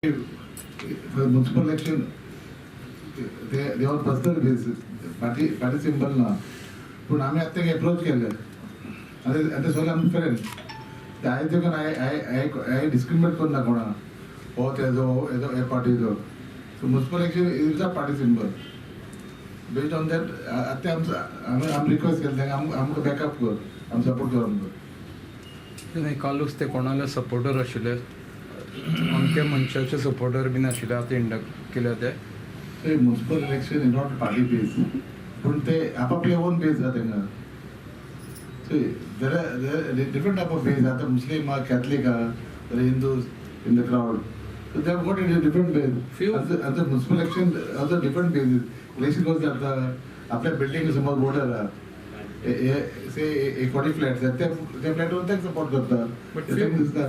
For municipal election, they are personal basis, party symbol na. But I think approach केले. And that's all I'm friend. I think I discriminate करना कोणा. बहुत ऐसा party जो. So municipal election is a party symbol. Based on that, I think I'm request केले. हम backup कर, हम support कर हमको. नाही कालूच ते कोणाला सपोर्टर आशिल्ले अमके मनशाचे सपोर्टर बीन आशिल्ले आता इंडक्ट केले ते municipal election is not party base पण ते आपापले ओन बेस जाते ना there are different type of base आता Muslim Catholic Hindus in the crowd so they have got a different base as a municipal election also different bases election goes जाता आपल्या building समोर border say 40 flats त्या flat वर तक support करतात but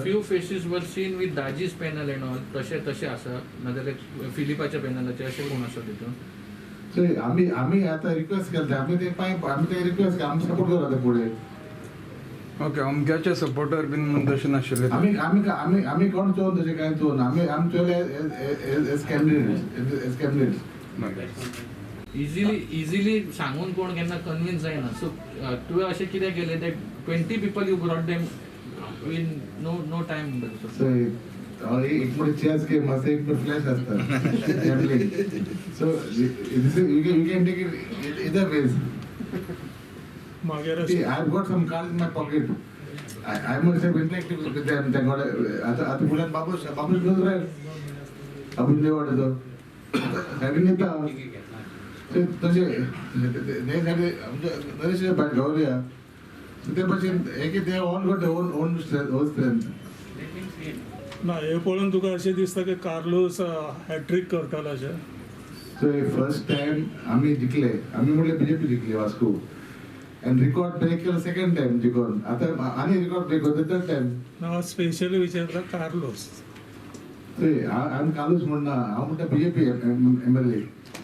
few faces were seen with Daji's panel and all तसे असा म्हणजे फिलिपाच्या पॅनलचे असे कोण असतात तिथून so आम्ही आता रिक्वेस्ट केलते आम्ही ते रिक्वेस्ट आम्ही सपोर्ट करत पुढे ओके अमक्याचे सपोर्टर बीन तसे नाशिल्ले आम्ही कोण चोन तसे काय चोन आम्ही चोले एज कॅन्डिडेट्स इझिली सांगून कोण केन्ना कन्विन्स जायना सो तुवें अशें कितें केलें ते 20 people you brought them in no time so एक मोठे चेस गेम असते एक फ्लॅश असतात so you can take it either ways I have got some cards in my pocket I must have interacted with them they got आता पुण्यात Babush knows right आपण जेव्हा होतो having it तसे नरेश भाई गौरिया ते પછી एक they all got on strength ना हे पळोवन तुका अशें दिसता की कार्लोस हॅट्रिक करतालो अशें सो फर्स्ट टाइम आम्ही जिंकले आम्ही म्हणले बीजेपी जिंकली वास्को and record break केलं सेकंड टाइम जिंकून आता आणि रिकॉर्ड ब्रेक होते थर्ड टाइम ना स्पेशली विचारला कार्लोस ते आम्ही कालूच म्हणना हांव म्हणटा बीजेपी एमएलए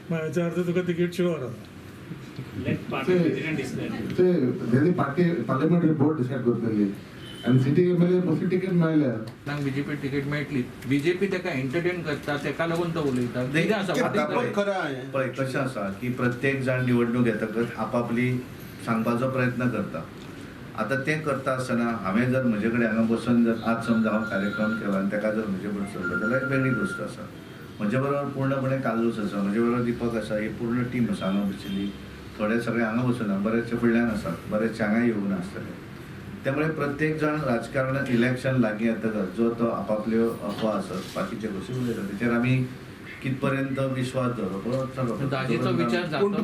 माझ्या अर्थ तुका तिकीट शुअर ते पार्टी पार्लियामेंटरी बोर्ड डिसाइड करतली आणि सिटी एमएलए बसी तिकीट मेळ्ळ्या तांकां बीजेपी तिकीट मेळटली बीजेपी ताका एंटरटेन करता ताका लागून तो उलयता कितें आसा पळय कशें आसा की प्रत्येक जाण निवडणूक येतकच आपापली सांगपाचो प्रयत्न करता आता ते करता आसतना हांवें जर म्हजे कडेन हांगा बसून जर आज समजा हांव कार्यक्रम केला आनी ताका जर म्हजे बरोबर चल्लो जाल्यार वेगळी गोश्ट आसा म्हजे बरोबर पूर्णपणे कालूस आसा म्हजे बरोबर दीपक आसा ही पूर्ण टीम आसा हांगा बशिल्ली थोडे सगळे हांगा बसून बरेचशे फुडल्यान आसात बरेचशे हांगा येवून आसतले त्यामुळे प्रत्येक जाण राजकारणात इलेक्शन लागीं येतकच जो तो आपापल्यो अफवा आसत बाकीचे गोश्टी उलयता तेचेर आमी कितपर्यंत विश्वास दवरप दाजीचो विचार जातलो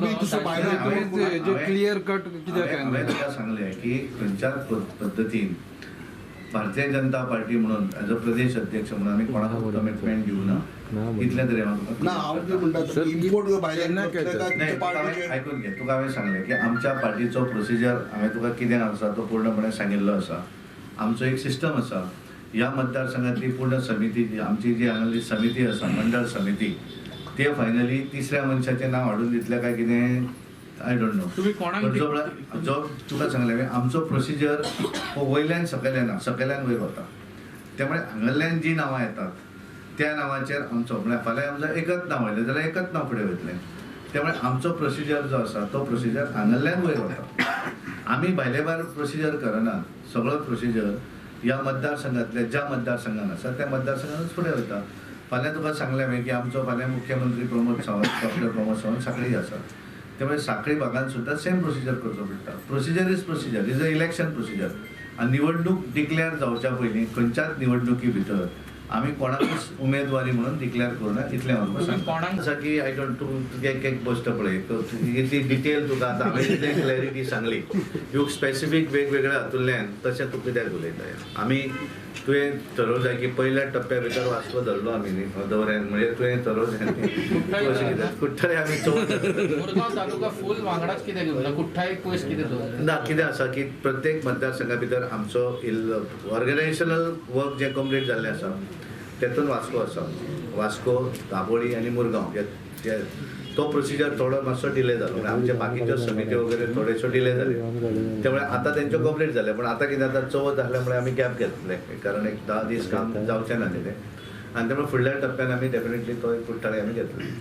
क्लियर कट कित्याक हांवें तुका सांगलें की खंयच्याच पद्दतीन भारतीय जनता पार्टी म्हणून एज अ प्रदेश अध्यक्ष म्हणून आमी कोणाक कमिटमेंट दिवना इतलें तरी आयकून घे तुका हांवें सांगलें की आमच्या पार्टीचो प्रोसिजर हांवें तुका कितें आसा तो पूर्णपणे सांगिल्लो आसा आमचो एक सिस्टम आसा ह्या मतदारसंघातली पूर्ण समिती आमची जी हांगाली समिती आसा मंडळ समिती ते फायनली तिसऱ्या मनशाचें नांव हाडून दितलें काय कितें आय डोंट नो तुम्ही कोणाक जो तुका सांगलें आमचो प्रोसिजर वयल्यान सकयल्यान वयर वता त्यामुळे हांगाल्यान जी नांवां येतात त्या नांवाचेर आमचो म्हळ्यार फाल्यां आमचो एकच नांव आयलें जाल्यार एकच नांव फुडें वयतलें त्यामुळे आमचो प्रोसिजर जो आसा तो प्रोसिजर हांगाल्यान वयर वता आमी भायले भायर प्रोसिजर करना सगळो प्रोसिजर ह्या मतदारसंघातल्या ज्या मतदारसंघान आसा त्या मतदारसंघानूच फुडें वता फाल्यां तुका सांगलें हांवें की आमचो फाल्यां मुख्यमंत्री प्रमोद सावंत डॉक्टर प्रमोद सावंत सांखळी आसा त्यामुळे सांखळी भागांत सुद्दां सेम प्रोसिजर करचो पडटा procedure is a election procedure आनी निवडणूक डिक्लेअर जावच्या पयलीं खंयच्याच निवडणुकी भितर आमी कोणाकूच उमेदवारी म्हणून डिक्लेअर करूना इतलें कोणाक आसा की आय डोंट तुका एक गोश्ट पळय इतली डिटेल तुका आतां हांवें इतलें क्लॅरिटी सांगली ह्यो स्पेसिफीक वेगवेगळ्या हातूंतल्यान तशें तूं कित्याक उलयता आमी तुवें थारोवं जाय की पयल्या टप्प्या भितर वास्को धरलो आमी न्ही दवऱ्यान म्हणजे तुवें थारोवं जाय अशें कित्याक कुठ्ठाळे आमी मुरगांव तालुका फूल वांगडाच कित्याक घेवना कुठ्ठाळे पयस कितें दवरला ना कितें आसा की प्रत्येक मतदारसंघा भितर आमचो ऑर्गनायजेशनल वर्क जें कंप्लीट जाल्लें आसा तेतून वास्को आसा वास्को दाबोळी आनी मुरगांव तो प्रोसिजर थोडो मातसो डिले जालो आमचे बाकीच्यो समित्यो वगैरे थोड्योश्यो डिले जाले त्यामुळे आता तेंच्यो कंप्लीट जाले पण आता कितें जाता चवथ आसल्या मुळे आमी गॅप घेतले कारण एक 10 दीस काम जावचें ना तें आनी त्यामुळे फुडल्या टप्प्यान आमी डेफिनेटली तो एक कुट्टाळे आमी घेतले.